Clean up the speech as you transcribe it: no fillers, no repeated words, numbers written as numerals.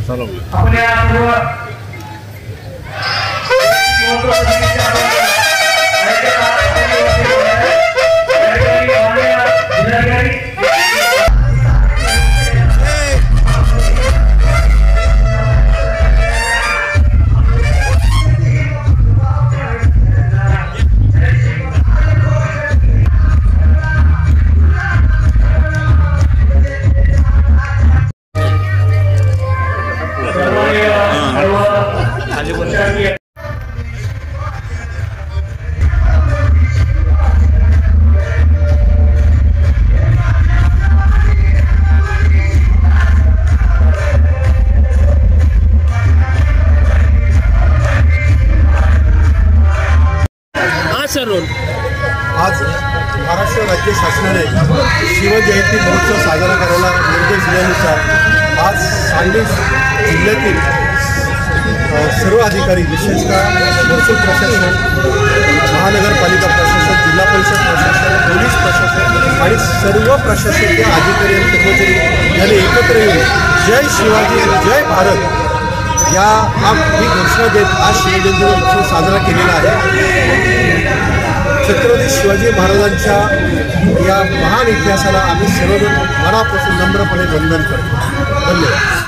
चलो आज महाराष्ट्र राज्य शासनाने शिवजयंती महोत्सव साजरा करायला निर्देश दिल्यानुसार आज सांगली जिल्ह्यातील सर्व अधिकारी विशेषतः महसूल प्रशासन, महानगरपालिका प्रशासन, जिल्हा परिषद प्रशासन, पोलीस प्रशासन आणि सर्व प्रशासकीय अधिकारी आणि कर्मचारी यांनी एकत्र येऊन जय शिवाजी जय भारत ही घोषणा देत आज शिवजयंती महोत्सव साजरा केलेला आहे। छत्रपती शिवाजी महाराजांच्या या महान इतिहासाला आम्ही सर्वजण मनापासून नम्रपणे वंदन करतो। धन्यवाद।